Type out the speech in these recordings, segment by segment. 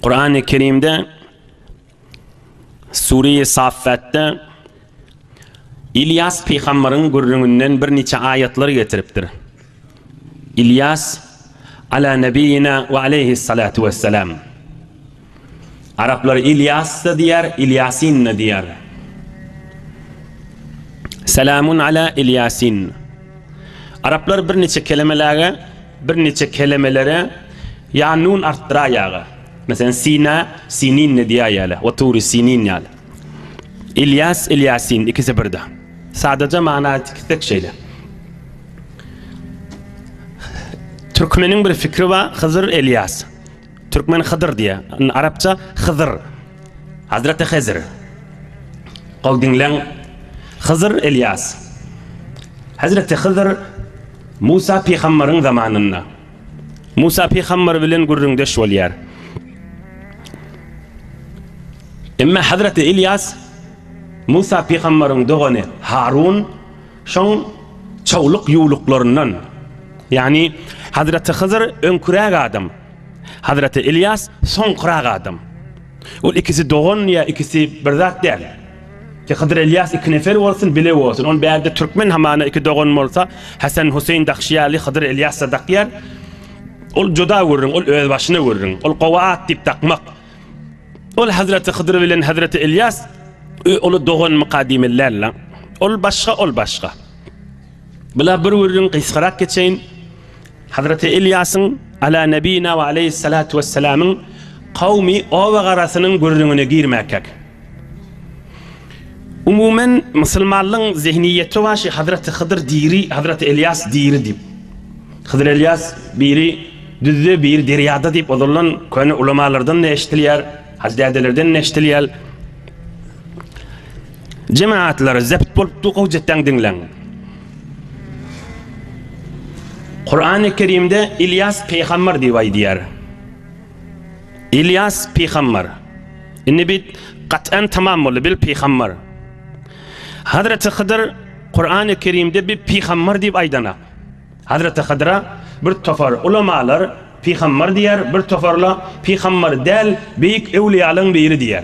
Kur'an-ı Kerim'de Sure-i Saffat'ta İlyas peygamberin gurrundan bir neçe ayetler getiripdir. İlyas ala nebiyina ve aleyhissalatu vesselam. Araplar İlyas da diyer, İlyasin da diyer. Selamun ala İlyasin. Araplar bir neçe kelimelere ya nun arttıra yağı. Mesela Sina, Sinin ne diye yâle. Ve Turi Sinin yâle. İlyas, İlyasin ikisi birde. Sadece mana tek şeyle. Türkmenin bir fikri var. Hızır İlyas. Türkmen Hıdır diye. Arapça Hıdır. Hazreti Hızır. Kol dinlen Hızır İlyas. Hazreti Hızır Musa peygamberin zamanında. Musa peygamber bilen gurrunde şol yer. Ama Hazreti İlyas Musa peygamberin doğanı Harun şon çavluk yuluklarından. Yani Hazreti Hızır önkürek adam. Hazreti İlyas son kırık adam. O ikisi doğan ya ikisi bir zat değil. Ki Hızır İlyas iki nefer olsun bile olsun. On bir yerde Türkmen hamana iki doğan olsa Hasan Hüseyin Dakşiyali Hızır İlyas Sadakiyar. Ol joda vurun, ol öz başına vurun, ol qavaat dip takmak. Ol Hazreti Hızır bilen Hazreti İlyas ol doğan mukadimelerle. Ol başka. Bila bir vurun qisqarak geçeyin. Hazreti İlyas'ın ala nebiyina ve aleyhissalatu vesselam'ın kavmi o ve garasının gurrununa girmekek. Umumen Müslümanlığın zihniyeti var ki Hazreti Hızır diri, Hazreti İlyas diri dip. Hızır İlyas biri düzde bir deryada deyip odulan köyne ulamalardan ne eştiliyer, hazdedelerden ne eştiliyer. Cemaatler zept bolup tuğucetten dinlen. Kur'an-ı Kerim'de İlyas peygamber diye diyer. İlyas peygamber. İnne bit kat'an tamam oldu bil peygamber. Hazreti Hızır Kur'an-ı Kerim'de bir peygamber deyip aydana. Hazreti Hızır'a bir tofar ulamalar peygamber diyer, bir tofarla peygamber del büyük evliyaların biri diyer.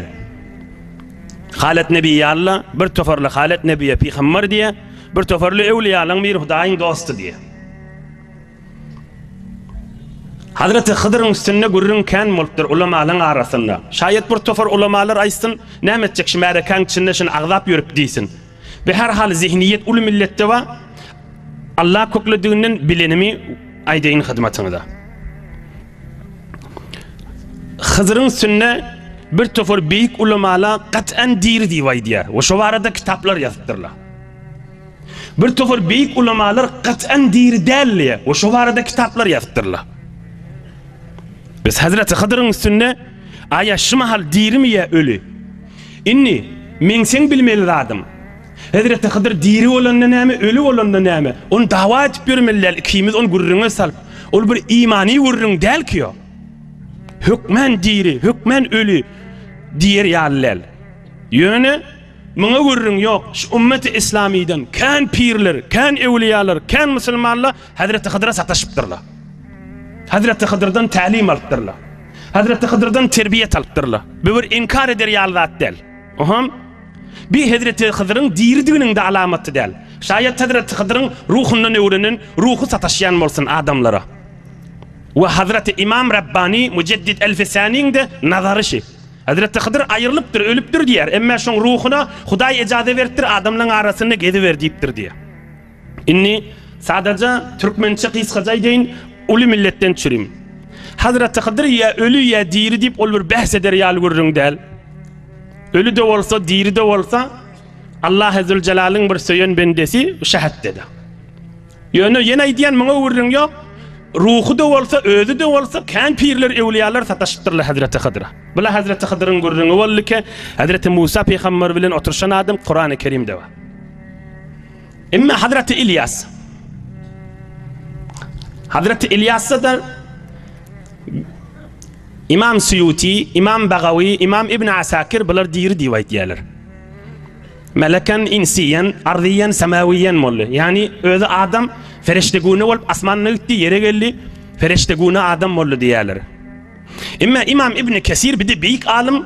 Halet Nebiye Allah bir tofarla Halet Nebiye peygamber diye, bir tofarla evliyaların bir Hudayın dostu diye. Hazreti Hızır'ın üstünde gurrun molttur ulamaların arasında. Şayet bir tofar ulamalar aysın, ne edecek şimara kan içinde şun ağlap yürüp deysin. Ve her hal zihniyet ulu millette var. Allah kokladuğunun bilenimi aydeyin hizmetinde. Hızır'ın üstünde bir tofar büyük ulamalar kat'en dir diye diyer. Ve şu arada kitaplar yazıttırlar. Bir tofar büyük ulamalar kat'en dir derliye. Ve şu arada kitaplar yazıttırlar. Biz Hazreti Hızır'ın üstünde aya şu mahal diri mi ya ölü? İnni mensen bilmeli adam. Hazreti Hızır diri olanla näme, ölü olanla näme? On dava etip görmeliler, ikimiz on gurruna salp. Ol bir imani gurrun del ki o. Hükmen diri, hükmen ölü diyer yallel. Yöne mına gurrun yok. Şu ümmeti İslami'den kan pirler, kan evliyalar, kan Müslümanlar Hazreti Hızır'a sataşıptırlar. Hazreti Hızır'dan talim alıptırlar. Hazreti Hızır'dan terbiyet alıptırlar. Bir inkar eder yalvat del. Oham bir Hazreti Hızır'ın dirdiğinin de alamatı del. Şayet Hazreti Hızır'ın ruhundan öğrenen, ruhu sataşıyan olsun adamlara. Ve Hazreti İmam Rabbani Müceddid El-Fesani'nin de nazarı şey. Hazreti Hızır ayrılıptır, ölüptür diyer. Ama şun ruhuna Huday icazı verdir, adamların arasında gezi verdiyiptir diye. İnni sadece Türkmençe kıskacay deyin, ulu milletten çürüm. Hazreti Hızır ya ölü ya diri deyip ol bir bahseder yal gurrun del. Ölü de olsa, diri de olsa Allah Zülcelal'ın bir söyön bendesi şahit dedi. Yani yine diyen bana gurrun yok. Ruhu da olsa, özü de olsa kan pirler, evliyalar sataşıptırlar Hazreti Hızır'a. Bila Hazreti Hızır'ın gurrunu oldu ki Hazreti Musa peygamber bilen oturuşan adam Kur'an-ı Kerim'de var. Ama Hazreti İlyas. Hazreti İlyas'a da İmam Suyuti, İmam Bagawi, İmam İbn Asakir bunlar diri divayet diyorlar. Meleken insiyen, ardiyen, semaviyen mollu. Yani öyle adam feriştegûne olup asmanına gitti, yere geldi, feriştegûne adam mollu diyorlar. Ama İmam İbn Kesir bir de büyük alim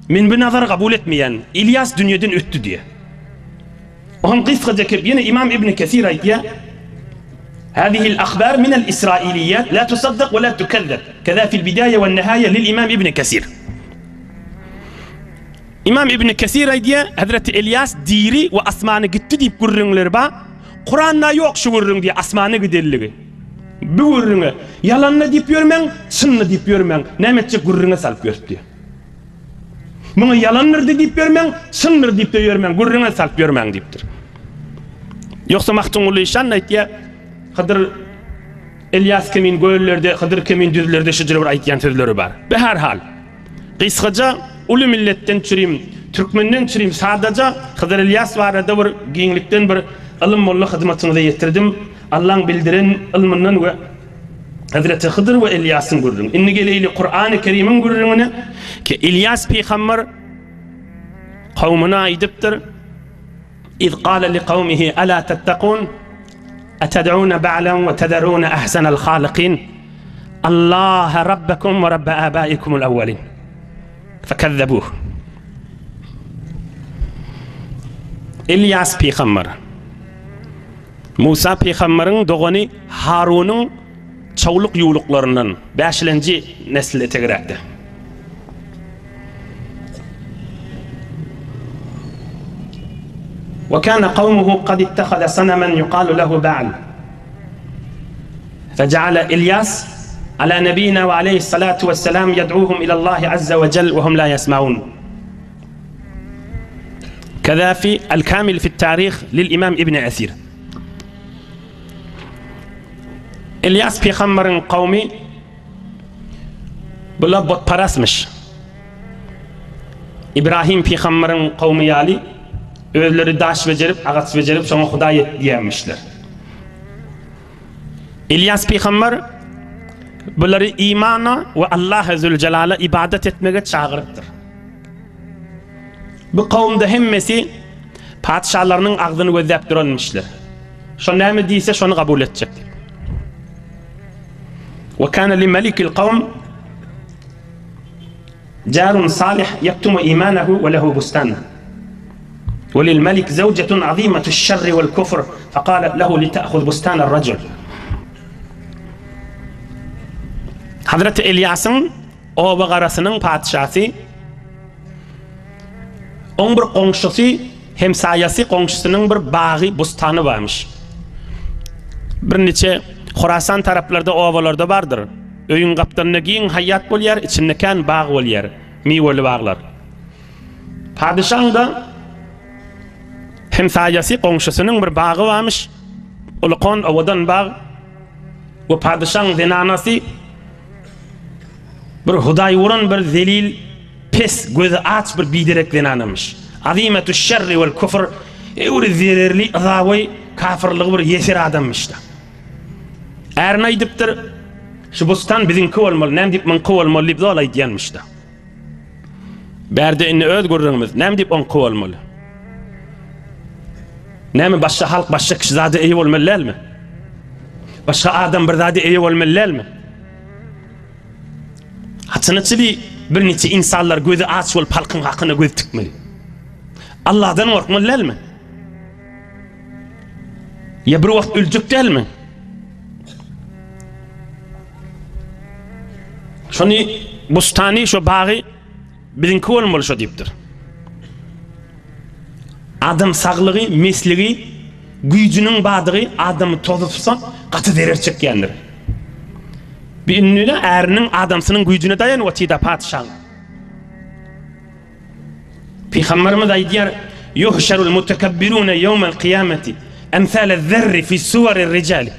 min bir nazar kabul etmeyen İlyas dünyadan öttü diye. Onun kısaca ki yine İmam İbn Kesir ayetiye هذه الأخبار من الإسرائيليات لا تصدق ولا تكذب كذا في البداية والنهاية للإمام ابن كثير. İmam İbn Kesir ayetiye Hazreti İlyas diri ve asmanı gitti deyip gurrunlar ba Kur'an'da yok şu gurrun diye asmanı giderliği. Bu gurrunu yalanla deyip görmen, sınna deyip görmen, nemetçe gurruna salp yört diyor. Bunu yalanlar deyip görmen, sınır deyip de görmen, gurruna salp görmen deyiptir. Yoksa Mahdumul İşan ayetiye Hıdır İlyas kimin göllerde, Hıdır kimin düzlerde şıcırı bir ayetken sözleri var. Be her hal. Kısaca ulu milletten çürüyüm, Türkmenden çürüyüm. Sadece Hıdır İlyas var da bir giyinlikten bir ilim molla hizmetini de yetirdim. Allah'ın bildiren ilminden ve Hazreti Hıdır ve İlyas'ın gurrunu. İnni geleyli Kur'an-ı Kerim'in gurrunu ki İlyas peygamber kavmuna aidiptir. İz qâle li kavmihi alâ tettekûn أتدعون بعلا وتذرون أحسن الخالقين الله ربكم ورب آبائكم الأولين فكذبوه. İlyas peygamber Musa peygamberin doğanı Harun'un çavluk yuluklarından 5-ci nesile tegredi. وكان قومه قد اتخذ صنما يقال له بعل فجعل إلياس على نبينا وعليه الصلاة والسلام يدعوهم إلى الله عز وجل وهم لا يسمعون. كذا في الكامل في التاريخ للإمام ابن أثير. إلياس peygamberin kavmi bula botparastmış. İbrahim peygamberin kavmi yali özleri daş becerip, ağaç becerip sonra Huda diyemişler. İlyas peygamber bunları imana ve Allah Zülcelal'e ibadet etmeye çağırıptır. Bu kavimde hemmesi padişahlarının ağzını gözlep durulmuşlar. Şu ne deyse şunu kabul edecektir. Ve kana li melikil kavm carun salih yaktumu imanahu ve lehu bustan. وللملك زوجة عظيمة الشر والكفر فقالت له لتأخذ بستان الرجل. Hazreti İlyas'ın o bagarasının padişahı onun bir komşusu hemsayesi komşusunun bir bağı bustanı varmış. Bir neçe Khorasan taraflarda ovalarda vardır. Öyün kaptanına giyin hayat bol yer, içindeken bağ bol yer, meyveli bağlar. Padişahın da hemsayesi komşusunun bir bağı varmış. Ulukon ovadan bağ ve padişahın zinanası bir huday vuran bir zelil pes gözü aç bir bidirek zinanamış. Azimetü şerri vel kufr evri zirerli azavay kafirlik bir yesir adammış da. Eğer ne ediptir şu bustan bizimki olmalı, nem deyip mınki olmalı deyip zolay diyenmiş da. Berde inni öz gurrunumuz, nem deyip onki olmalı. Nem başka halk, başka kişi zade iyi olmalı mi? Başka adam bir zade iyi olmalı mi? Hatınıçı bir neçe insanlar gözü aç olup halkın hakkına göz tıkmalı. Allah'dan korkmalı mi? Ya bir vakit ölecek değil mi? Şunu bustani şu bağı bizimki olmalı şu deyiptir. Adam sağlığı, mesleği, gücünün bağdığı adamı tozutsa katı verir çekkendir. Bir ünlüyle erinin adamsının gücüne dayan o tida padişahı. Peygamberimiz aydiyer yuhşarul mutekebbirune yevmel kıyameti emthâle zerri fi suvaril ricali.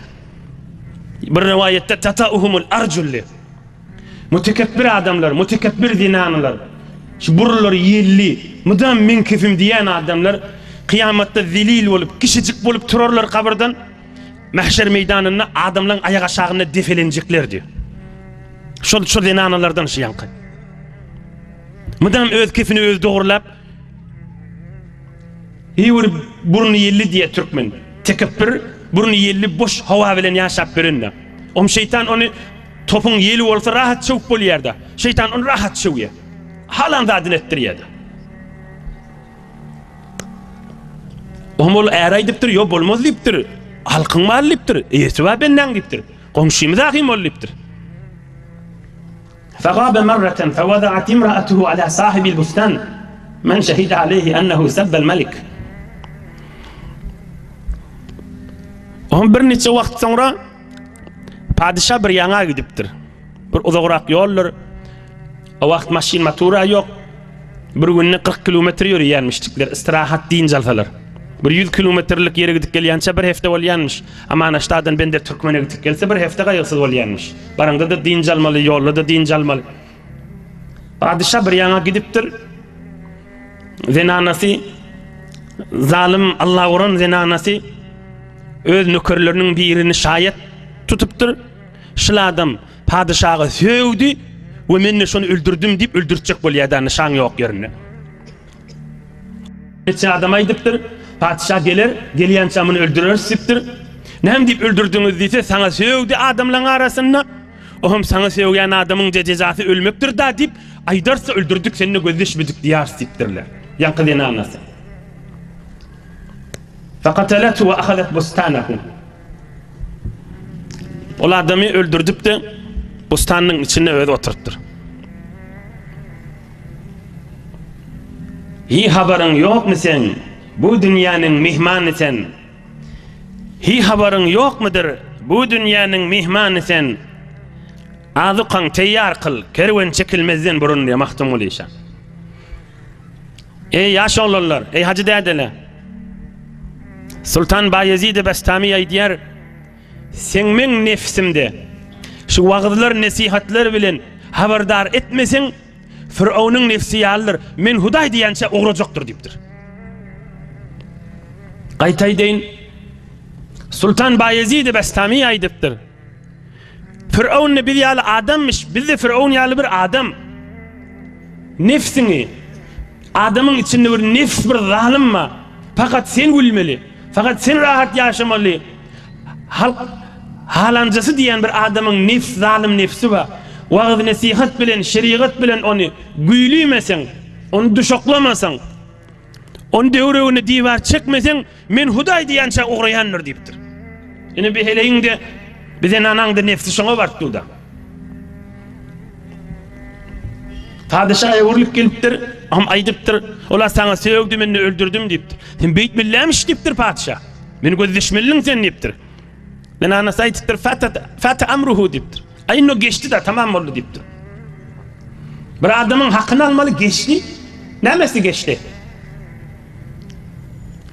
Bir rivayette tatauhumul arculli. Mütekebbir adamlar, mütekebbir dinanlar, şu burullar yelli, mıdam min kifim diyen adamlar kıyamette zelil olup, kişicik olup turarlar kabirden, mahşer meydanına adamların ayak aşağına defelenecekler diyor. Şu dinanalardan şey yankı. Mıdam öz kifini öz doğrulap, hivur burnu yelli diye Türkmen, tekebbir, burnu yelli boş hava bilen yaşap birinle. Şeytan onu Topun yeli olsa rahat çabuk bolýarda. Şeytan onu rahat çabuk. Halan zadyn etdirýärdi. Omol äray dipdir, yo bolmaz dipdir. Halkyň mal dipdir. Esi wa benden dipdir. Komşymyz ahim ol dipdir. فغاب مرة فوضعت امرأته على صاحب البستان من شهد عليه أنه سب الملك. Bir neçe wagt soňra padişah bir ýaňa gidipdir. Bir uzagrak ýollar. O wagt maşin motora ýok. Bir günne 40 kilometr ýürýänmişdikler, istirahat diýin jalsalar. Bir 100 kilometrlik ýere gidip gelýänçe bir hefde bolýanmış. Ama ştadan bende Türkmene gidip gelse bir hefde gaýyksız bolýanmış. Baranda da diň jalmaly, ýolda da diň jalmaly. Padişah bir ýaňa gidipdir. Zenanasy zalim Allah uran zenanasy öz nökerleriniň birini şaýat tutupdyr. Şol adam padişahy söwdi we meni şonu öldürdüm diýip öldürjek bolýardy, nişan ýok ýerine. Neçe adam aýdypdyr. Padişah gelir, gelýänçe muny öldürür sipdir. Näme diýip öldürdüňiz diýse, saňa söwdi adamlaryň arasynda. Oğlum sana sevgen adamın cezası ölmektir da deyip aydarsa öldürdük seninle gözleşmedik diyar siptirler. Yankıdığın anası. فَقَتَلَتُ وَأَخَذَتْ بُسْتَانَهُ. O adamı öldürdüp de bustanın içine öyle oturttur. Hi haberin yok mu sen? Bu dünyanın mihmanı sen. Hi haberin yok mudur? Bu dünyanın mihmanı sen. Azuqan teyyar kıl, kerven çekilmezden burun diye mahtum oluysa. Ey yaş oğullar, ey hacı dedeler. Sultan Bayezid Bestami aýdýar, sen men nefsimde şu wagtlar nasihatlar bilen haberdar etmeseň, Firavun'un nefsi ýalyr, men Hudaý diýençe ugrajakdyr diýipdir. Gaýtaý deyin, Sultan Bayezid Bestami aýdypdyr. Firavun bir ýaly adammış, bizde Firavun ýaly bir adam. Nefsini, adamın içinde bir nefs bir zalimma, fakat sen bilmeli, fakat sen rahat yaşamalı. Halancası diyen bir adamın nefs, zalim nefsi var. Wagz nasihat bilen, şeriat bilen onu güýlüýmesen, onu düşoklamasan, onu döwregine diývar çekmesen, men Hudaý diýençe ugraýandyr diýipdir. Ine bir heleýinde bize anaňda nefsi şoňa bartdyda. Padişaha urulyp gelipdir, am aýdypdyr, ola saňa söwdi meni öldürdüm diýipdir. Sen beýt billämiş diýipdir padişah. Meni gözleşmeliň sen diýipdir. Men anasy aýdypdyr, fata amruhu diýipdir. Aýno geçdi da tamam boldy diýipdir. Bir adamyň hakyny almaly geçdi. Nämesi geçdi?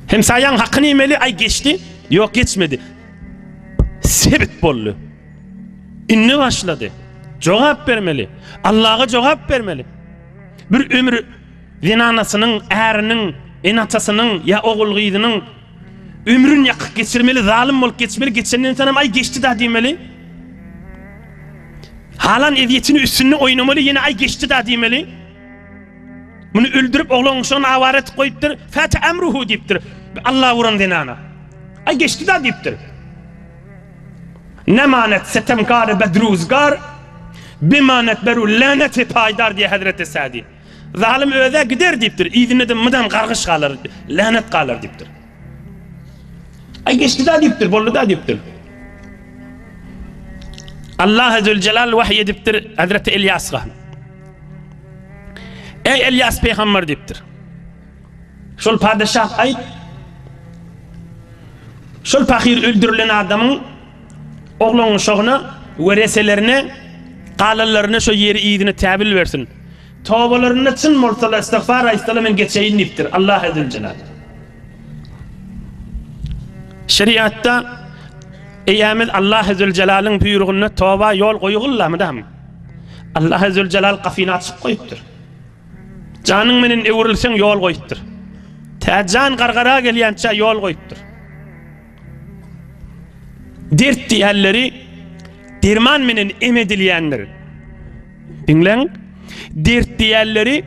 Hem saýan hakyny ýemeli ay geçdi? Ýok geçmedi. Sebit boldy. Inni başladı. Jogap bermeli. Allah'a jogap bermeli. Bir ömür zinanasynyň, äriniň, enatasının ya oğul gyzynyň ömrün ýakyp geçirmeli, zalim bolup geçmeli, geçenden sanam ay geçdi da diýmeli. Halan eziýetini üstüne oynamaly, ýene ay geçdi da diýmeli. Muny öldürüp oğluň şonu awaret goýupdyr, fata amruhu diýipdir. Allah uran denana. Ay geçdi da diýipdir. Nemanet setemkar bedruzgar bimanet beru laneti paydar diye Hazreti Sadi. Zalim öze gider diýipdir. İzine de mıdam gargyş galar, lanet galar diýipdir. Ay geçdi da diýipdir, boldy da diýipdir. Allah Azze Celal vahy edipdir Hazreti İlyas'a. Ey İlyas peygamber diýipdir. Şol padişah aýt. Şol pahir öldürülen adamın oğlunun şoğuna, vereselerine, qalanlarına şu yeri iyidini təbil versin. Tövbelerine çyn bolsalar istiğfar aýsalar men geçeýin diýipdir Allah Azze Celal. Şeriatda eýämiz Allah Azze Celal'ın buyrugyna tövbe ýol goýulýarmydy? Allah Azze Celal gafyny açyp goýupdyr. Janyň menen ewrilseň ýol goýupdyr. Täjan gargara gelýänçe ýol goýupdyr. Dert diýerleri derman menen emedilýändir. Dinleň, dert diýerleri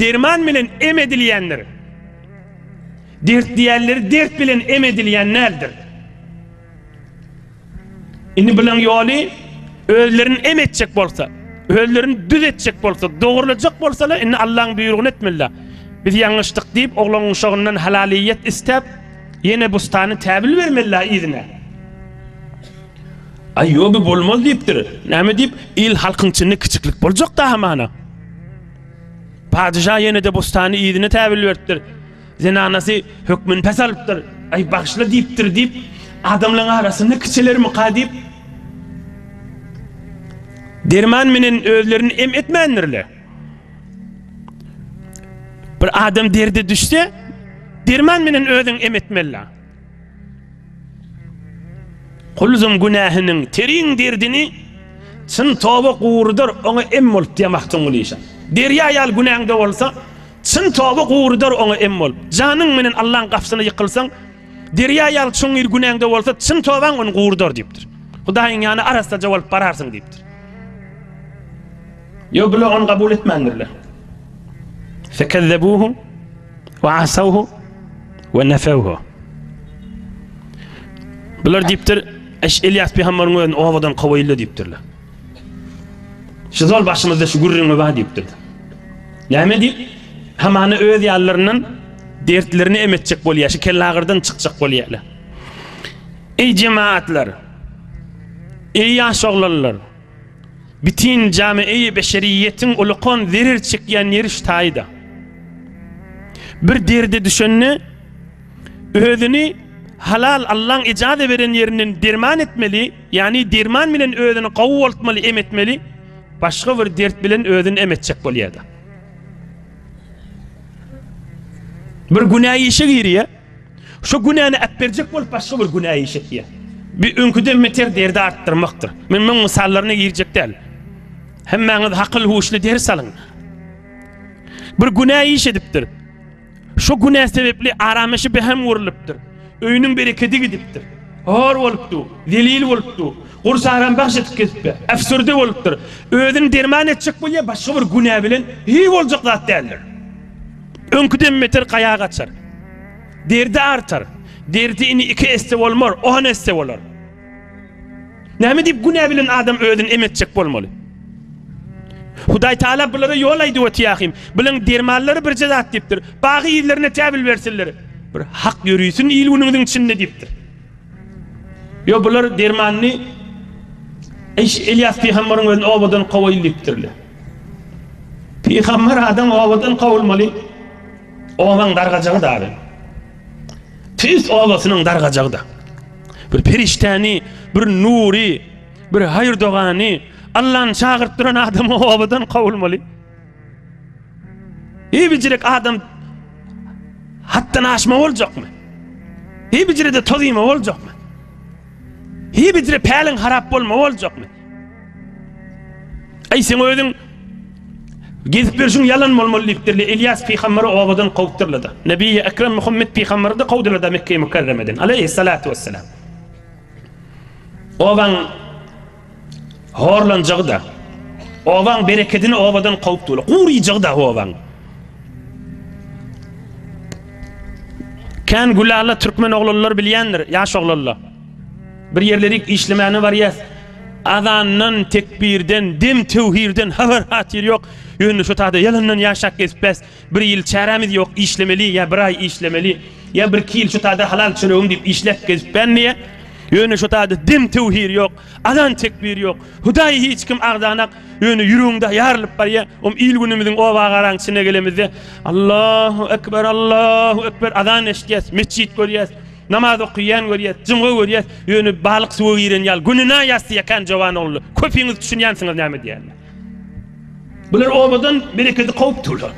derman menen emedilýändir. Dert diýerleri dert bilen emedilýänlerdir. Indi bilen ýoly özlerini em etjek bolsa, özlerini düz etjek bolsa, dogurlajak bolsalar indi Allah'ın buyruğunu etmeliler. Biz yanlışlık deyip oğlanın uşağından halaliyet istep yine bustanı təbil vermeliler izine. Ay yo bu bolmaz deyiptir. Näme deyip il halkın içinde küçüklük bolacak da hamana. Padişah yine de bustanı izine təbil verdir. Zinanası hükmün pes alıptır. Ay başla deyiptir deyip adamların arasında küçeler muka deyip derman menen özlerini em etmendirler. Bir adam derde düşse derman menen özün em etmeliler. Kulzum günahının terin derdini çın toba guurdur ona em olup diyemaktın uluysan. Derya ayal günahında olsa çın toba guurdur ona em olup. Canın menen Allah'ın kapsına yıkılsan derya ayal çın ir günahında olsa çın toban onu guurdur deyiptir. Hudayın yani arasında cevap pararsın deyiptir. Yo bile onu kabul etmendirler. Fekezzebuhu ve asavhu ve nefevhu. Bular deyiptir, İlyas Peygamber'in özünü ovadan kovayla deyiptirler. Şu zol başımızda şu gurrunu var deyiptirdi. Näme deyip? Hamany öz ýallarynyň dertlerini emetjek bolýar, şu kellagyrdan çykjak bolýarlar. Ey cemaatlar, ey ýaşaglarlar, bütün camiye beşeriyetin ulukon verir çekýän ýeri şu taýda. Bir derde düşenni özüni halal Allah'ın icade veren yerinin derman etmeli, yani derman bilen özünü qawwaltmaly, emetmeli, başka bir dert bilen özünü emetjek bolýardy. Bir günah işe giriyor, şu günahını etberjek bolup başka bir günah işe giriyor. Bir önküden meter derdi arttırmaktır. Men misallarına girecek değil. Hemmeňiz hakıl huşlu ders salın. Bir günah iş edipdir. Şu günah sebepli aramışı behem vurulupdur. Öýünün bereketi gidipdir. Hor bolupdy, zelil bolupdy. Gursaran bahşet kesip, efsurde bolupdur. Özüni derman etjek bolýar, başga bir günah bilen hiç boljak zat däldir. Önküden meter qaýa gaçar. Derdi artar. Derdi ini iki este bolmar, on este bolar. Näme diýip günah bilen adam özüni emetjek bolmaly? Hudaý Taala bulara yol aýdy wetýähim. Bilen dermanlary bir jazat diýipdir. Bagy ýerlerine täbil bersinler. Bir hak yürüysün il bunun içinde deyiptir. Yo bular dermanni İlyas Peygamber'in özünü obadan qawaylypdirler. Peygamber adam obadan qawulmaly. Oban dargajagy da. Tüs obasynyň dargajagy da. Bir periştani, bir nuri, bir hayır dogany, Allah'ın çağırttıran adam obadan qawulmaly. Ebijirek adam hattan aşma olacakmı? Hebicire de tozima olacakmı? Hebicire pelin harap bolma olacakmı? Ay sen özün gezip berşin yalan bolmalydypdir. İlyas Peygamber'i obadan qawtyrlady. Nebi Ekrem Muhammed Peygamber'i de qawdyrlady Mekke-i Mükerreme'den. Aleyhissalatu vesselam. Oban horlanjagda. Oban bereketini obadan qawtyrly. Quriyjagda oban. Kan gulala Türkmen oğlanlar bilýändir, ýaş oğlanlar. Bir yerlerik işlemeni var ya, azandan, tekbirden, dem tevhirden haber hatir yok. Yönü şu taada yalandan yaşak kesbes, bir yıl çaremiz yok, işlemeli ya bir ay işlemeli, ya bir iki yıl şu taada halal çölüğüm deyip işlep kesben niye? Yönü şu taada dem tevhir yok, azan tekbir yok, hudayi hiç kim ağdanak, yönü yürüğünde yarılıp var ya, il günümüzün o bağaran içine gelemizde, Allahu Ekber, Allahu Ekber, azan eşkiyes, mescid görüyes, namaz okuyan görüyes, cımgı görüyes, yönü balık suyu giren yal, gününa yastı yakan cavan oğlu, köpüğünüz düşünyansınız näme diýerler. Bular obadan bereketi qawpdylar.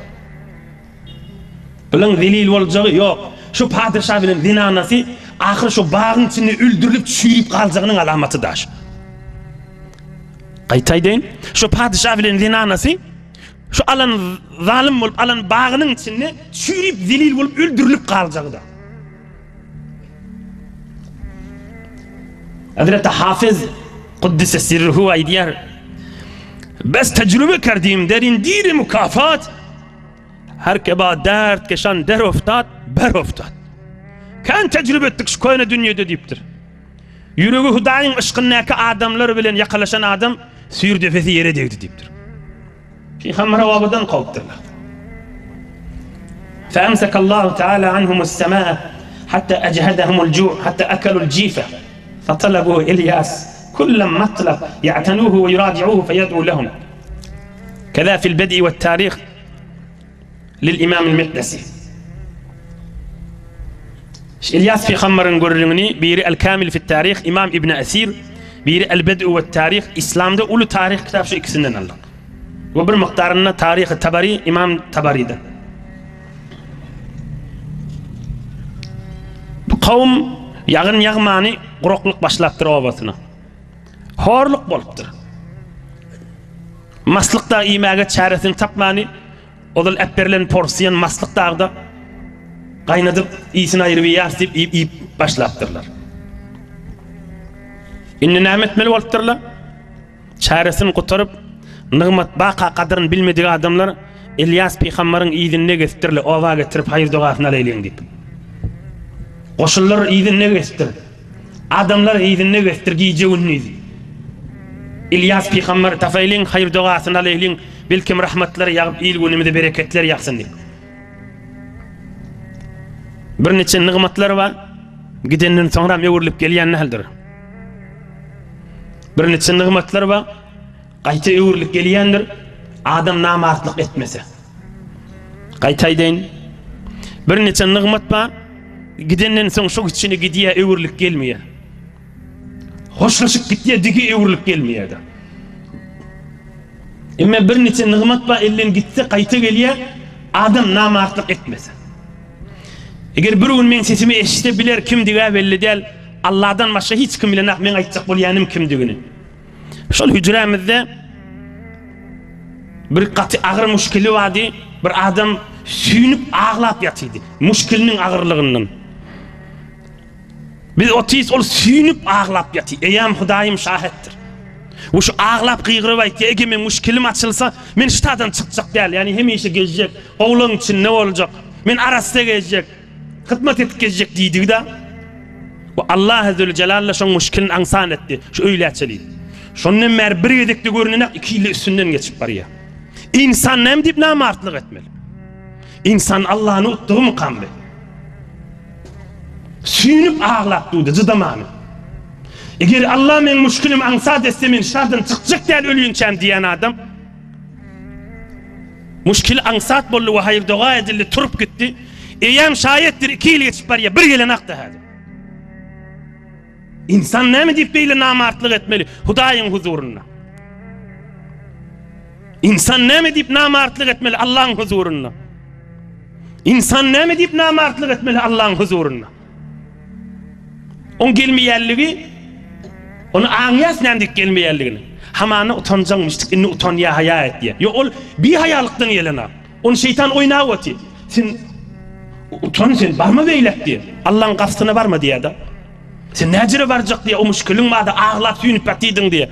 Bilen zelil boljagy ýok. Şu padişah bilen zinanasy ahir şu bağın içinde öldürülüp çüýüp galjagynyň alamatydyr. Gaýtaýdyn, şu padişah bilen zinanasy şu alan zalim bolup alan bağının içinde çüýüp zelil bolup öldürülüp galjagydyr. Hazreti Hafiz Kuddise sirruhu aýdýar. Bes tecrübe kerdiyim derin diri mukafat. Her keba dert keşan der oftat, ber oftat. Kan tecrübe ettik şu koyuna dünyada deyiptir. Yüreği Hudaýyň ışgyndaky adamlar bilen ýakalaşan adam süýür defesi ýere degdi diýipdir. Peýgamber wabadan gowpdyrlar. فأمسك الله تعالى عنهم السماء حتى أجهدهم الجوع حتى أكلوا الجيفة فطلبوا إلياس كل مطلب يعتنوه ويراجعوه فيدعو لهم. كذا في البدء والتاريخ للإمام المقدسي. إلياس في خمر قررني بيري الكامل في التاريخ إمام ابن أثير بيري البدء والتاريخ إسلام ده أولو تاريخ كتاب شو إكسنن الله وبر مقدارنا تاريخ التبري إمام تبري ده قوم yağın yağmani quruqluq başlaptır obasına. Horluq bolupdyr. Maslıqda iýmäge çäresini tapmany, odal äpperilen porsiyon maslıqdagda qaynadyp iýsini aýryp ýarsip iýip başlapdyrlar. Inni nämetmeli bolupdyrlar. Çäresini gutaryp nygmat baqa qadryny bilmediği adamlar İlyas peýgamberin iýdine getirdiler, owa getirip haýır dogasyna leýleň diýip. Koşullar iýdine getirdi. Adamlar iýdine getirgiýje unnidi. İlyas peýgamber tafaýlyň haýır dogasyna leýleň bilkim rahmatlar ýagyp ilgünimde bereketler ýaksyn diýip. Bir neçe nygmatlar bar. Gidenden soňra öwürlip gelýän nähildir. Bir neçe nygmatlar bar. Gaýta öwürlip gelýändir. Adam namartlyk etmese. Gaýtaýdyn. Bir neçe nygmat bar. Gidenden soň şu içine gidiýär öwürlük gelmeýär. Hoşlaşyp gitdiýär digi öwürlük gelmeýär. Emme bir neçe nygmat bar ellen gitse gaýta gelýär, adam namartlyk etmese. Eger bir gün men sesimi eşite biler kim diýär belli däl, Allah'dan başga hiç kim bilen men aýtjak bolýanym kimdigini. Şol hüjremizde bir gaty agyr müşkili wadi, bir adam süýnüp ağlap ýatydy. Müşkiliniň agyrlygyndan. Biz otis ol süýnüp ağlap ýaty. Eýem Hudaýym şahitdir. O şu ağlap gıyğırıp aýtdy, eger men müşkilim açylsa, men ştadan çykjak däl, ýani hemişe gezjek. Owlaň için ne boljak? Men arasda gezjek. Hizmet etip gezjek diýdi da. Bu Allah Azze ve Celle şoň müşkilini aňsan etdi. Şu öýläçeli. Şondan mer bir edekde görünenek ikili üstünden geçip barýar. İnsan näme diýip namartlyk etmeli? İnsan Allah'ın utduğu mukambe. Süýnüp ağlap duýdy, jydamany. Eger Allah men müşkilim aňsa desse men şardan çykjak däl ölüýünçem diýen adam. Müşkil aňsat boldy we haýır doga edildi, turup gitdi. Eýem şaýetdir 2 ýyl geçip barýar, bir gelenak da hadi. İnsan näme diýip beýle namartlyk etmeli Hudaýyň huzuruna? İnsan näme diýip namartlyk etmeli Allah'ın huzuruna? İnsan näme diýip namartlyk etmeli Allah'ın huzuruna? On gelmeýärligi, onu aňýas näme gelmeýärligini. Hamany utanjaňmyşdyk, inni utanýa haya et diýe. Yo ol bir hayalykdan gelena. Onu şeytan oýnap öti. Sen utan sen barma beýlek diýe. Allah'ın gastyna barma diýe da. Sen näjere barjak diýe, o müşkiliň bada ağlap süýnüp ýatydyň diýe.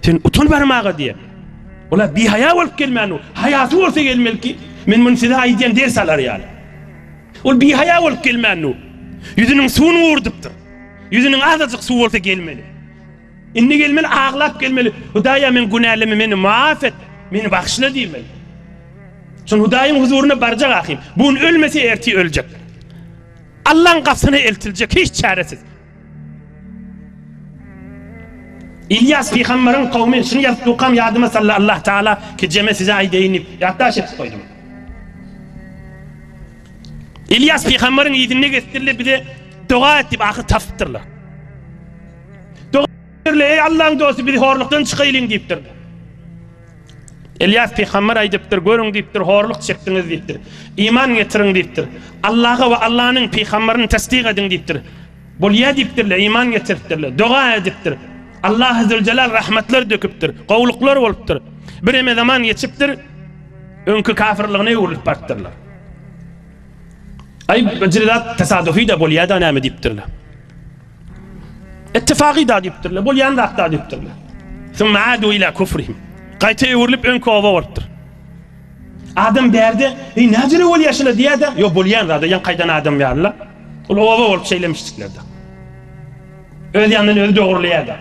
Sen utan barmaga diýe. Ola bir haya bolup gelmänü. Hayaty bolsa gelmelki, men muny size aýdýan ders alar ýaly. Ol bir haya bolup gelmänü. Yüzüniň suwuny wurdypdyr. Yüzüniň azadyk suw bolsa gelmeli. Inni gelmeli, ağlap gelmeli. Hudaýa men günälerimi meni maaf et, meni bagşla diýmeli. Şol Hudaýyň huzuruna barjak ahim. Bugün ölmese erti öljek. Allah'ın gasyna eltiljek, hiç çaresiz. İlyas peýgamberin kavmi şunu ýazyp okam ýadyma salla Allah Taala ki jeme size aýdýyn. Ýatdaş etip koydum. İlyas peýgamberin ýedine getirilip bir de doga etip ahy tapdyrlar. Doga etdirler, ey Allah'ın dostu bizi horlukdan çykaýlyň diýipdir. İlyas peýgamber aýdypdyr, görüň diýipdir, horluk çekdiňiz diýipdir. İman getiriň diýipdir. Allah'a we Allah'ın peýgamberini tasdik ediň diýipdir. Bolýa diýipdirler, iman getiripdirler, doga edipdir. Allah Azze ve Celle rahmetler döküpdir, qowluklar bolupdyr. Bir eme zaman geçipdir, önkü kafirliğine öwürlüp bartdyrlar. Ay bacırdat tesadüfi de bolýa da näme diýipdirler. Ittifaqi da diýipdirler, bolýan da diýipdirler. Thumma adu ila kufrihim. Gaýta öwürlüp önkü owa bolupdyr. Adam berde, ey näjere bolýaşyla diýär da, yo bolýan da, ýan gaýdan adam ýarlar. Ol owa bolup şeýlemişdikler da. Öz yandan özü doğrulayadı.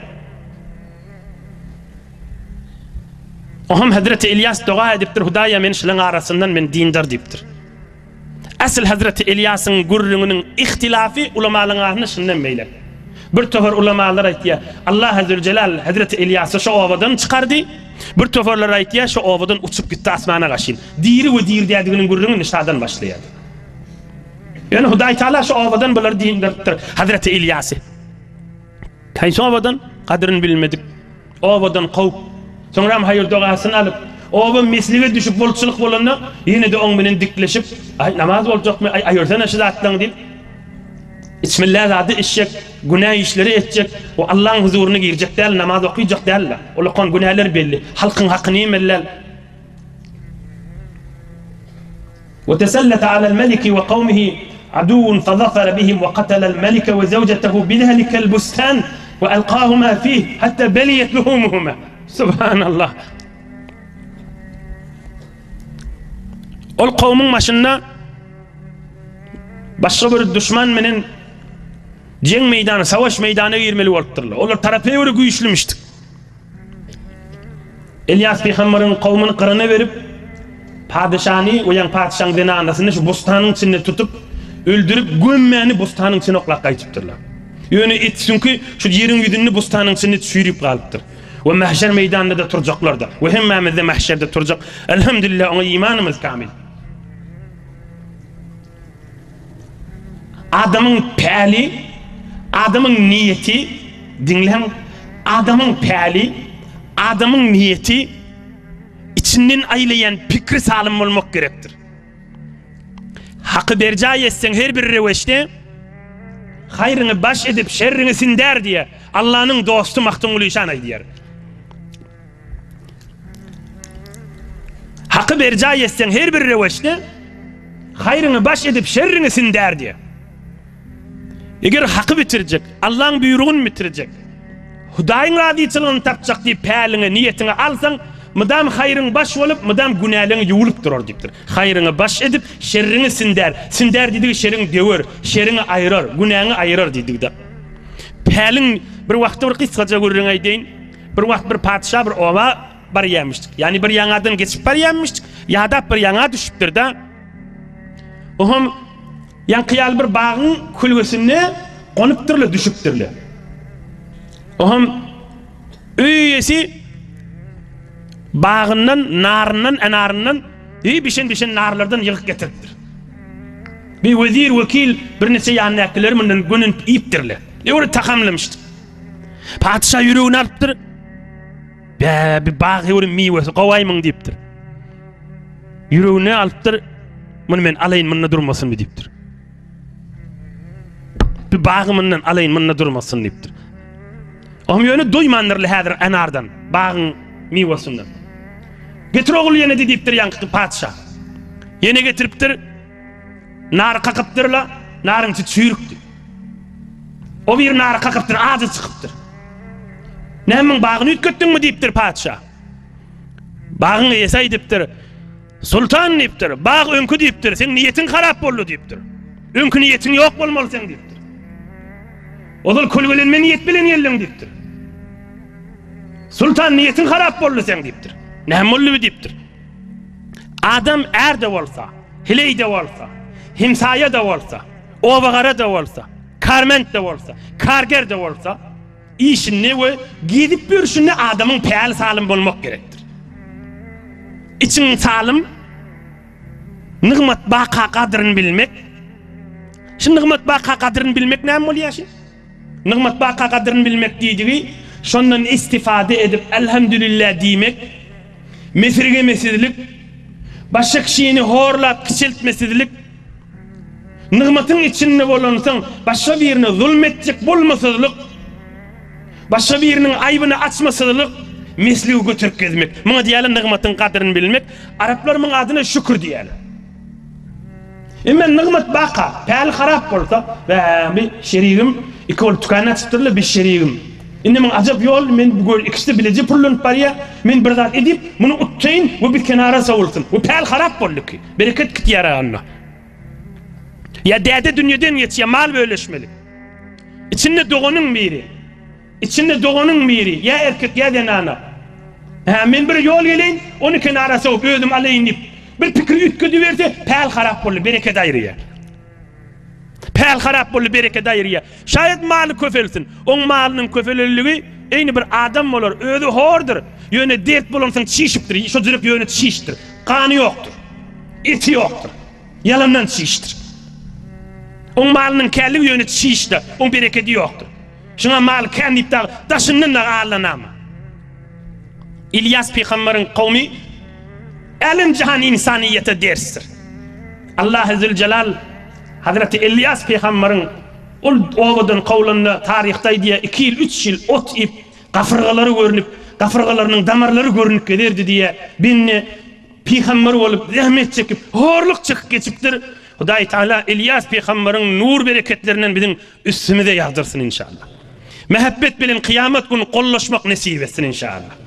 Oham Hazreti İlyas dua ediptir, Hudaya men şilin arasından men dindar diptir. Asıl Hazreti İlyas'ın gurrunun ihtilafı ulamaların ahını şundan meylep. Bir tofer ulamalar aytiya, Allah Azze ve Celal Hazreti İlyas'ı şu ovadan çıkardı. Bir toferler aytiya şu ovadan uçup gitti asmana kaşın. Diri ve diri dediğinin gurrunun nişadan başlayadı. Yani Huday Teala şu ovadan bunları dindirttir. Hazreti İlyas'ı. Kaysı ovadan? Kadrini bilmedik. Ovadan kov. Sonra hayır duasını alıp ova mesliğe düşüp bolçuluk bolanına yine de on binin dikleşip ay namaz olacak mı? Ay ayırsan aşıda atlan deyip İsmillah adı işecek, günah işleri edecek, o Allah'ın huzuruna girecek değil, namaz okuyacak değil. O lokon günahlar belli. Halkın hakkını yemeller. وتسلط على الملك وقومه عدو فظفر بهم وقتل الملك وزوجته بذلك البستان وألقاهما فيه حتى بليت لحومهما. سبحان الله. O kavmin başında başka bir düşman menen cenk meydanı, savaş meydanı girmeli olupdurlar. Onlar tarafı öyle güçlümiştik. İlyas Peygamber'in kavmini kırına verip padişahını, o yan padişahın zinanasını şu bostanın içinde tutup öldürüp gömmeni bostanın içine oklak kaytıptırlar. Yani çünkü şu yerin yüzünü bostanın içine sürüp kalıptır. Ve mahşer meydanında da duracaklar da. Ve hemmemiz de mahşerde duracak. Elhamdülillah ona imanımız kamil. Adamın pali, adamın niyeti, dinleyin, adamın pali, adamın niyeti içinden aylayan fikri sağlam olmak gerektir. Hakkı bercay etsen her bir reveçte hayrını baş edip şerrini sinder diye Allah'ın dostu mahtun uluşan aydiyer. Hakkı bercay etsen her bir reveçte hayrını baş edip şerrini sinder diye. Eğer hakkı bitirecek, Allah'ın buyruğunu bitirecek, Hudayın radiyatçılığını tapacak diye peyalini, niyetini alsan, mıdam hayrın baş olup, mıdam günahlarını yuvulup durur deyiptir. Hayrını baş edip, şerrini sinder. Sinder dediği şerrini döver, şerrini ayırır, günahını ayırır dediği de. Peyalin bir vakti bir kıskaca görürün aydeyin, bir vakti bir padişah bir ova bar yemiştik. Yani bir yanadan geçip bar yemiştik, ya da bir yana düşüptür da. Ohum, yankıyal bir bağın kulgüsüne konuptırlı, düşüptürlü. Ohum, üyesi bağından, narından, enarından iyi bişen narlardan yığık getiriptir. Bir vezir, vekil bir nese yannakilerimden günün iyiptirli. Öyle takamlamıştır. Padişah yüreğini alıptır. Bir bağ öyle meyvesi, kovaymın deyiptir. Yüreğini alıptır. Bunu men alayın, bununla durmasın mı deyiptir. Bir bağımından alayın, bununla durmasın deyiptir. Ohum yönü duymanırlı hadir enardan, bağın meyvesinden. Getir oğul yine deyiptir yankı padişah. Yine getiriptir, nar kakıptırla, narın içi çürüktür. O bir nar kakıptır, ağzı çıkıptır. Nemin bağını ütköttün mü deyiptir padişah. Bağını yesay deyiptir, sultan deyiptir, bağ önkü deyiptir, sen niyetin harap oldu deyiptir. Önkü niyetin yok olmalı sen deyiptir. Odul kulgölenme niyet bilen yellen deyiptir. Sultan niyetin harap oldu sen deyiptir. Nehm oldu deyiptir. Adam er de olsa, hiley de olsa, himsaya da olsa, ovagara da olsa, karment de olsa, karger de olsa, işini ve gidip görüşünde adamın peyal salim olmak gerektir. İçin salim, nıgmat baka kadrini bilmek. Şimdi nıgmat baka kadrini bilmek ne oluyor şimdi? Nıgmat baka kadrini bilmek dediği, şundan istifade edip elhamdülillah demek, mesirgemesizlik, başka kişini horlap kıçıltmesizlik, nıgmatın içinde bulunsan, başka birine zulmetecek bulmasızlık, başka birinin aybını açmasızlık, mesliği götürüp gezmek. Buna diyelim nıgmatın kadrini bilmek, Araplarımın adına şükür diyelim. Emen nıgmat baka, peyal harap olsa, ve bir şerigim, iki ol tükana çıtırlı bir şerigim. Indi men acap yol, men bu ikisi bilece pırlın paraya, men bir zat edip, bunu utçayın ve bir kenara savulsun. Bu peyal harap oldu ki, bereket kit yarağına. Ya dede dünyadan geçiyor, mal bölüşmeli. İçinde doğunun biri, İçinde doğanın biri, ya erkek ya denana. Men bir yol geleyin, onu kenara soğup özüm alayın deyip, bir pikir ütküdü verse, pel harap bollu, bereket ayrıya. Pel harap bollu, bereket ayrıya. Şayet malı köfelsin, on malının köfelülüğü, eyni bir adam olur, özü hordur. Yöne dert bulunsan çişiptir, şu zürüp yöne çiştir. Kanı yoktur, eti yoktur, yalandan çiştir. On malının kelli yöne çiştir, on bereketi yoktur. Şuna mal kendi taşından da ağırlanama. İlyas Peygamber'in kavmi elin cihan insaniyete derstir. Allah Zülcelal Hazreti İlyas Peygamber'in oğudun kavlunda tarihte diye 2 yıl 3 yıl ot ip kafırgaları görünüp kafırgalarının damarları görünüp gelirdi diye binni Peygamber olup zahmet çekip horluk çıkıp geçiptir. Hudayi Teala İlyas Peygamber'in nur bereketlerinden bizim üstümüze yağdırsın inşallah. Mehabbet bilen kıyamet günü kollaşmak nasip etsin inşallah.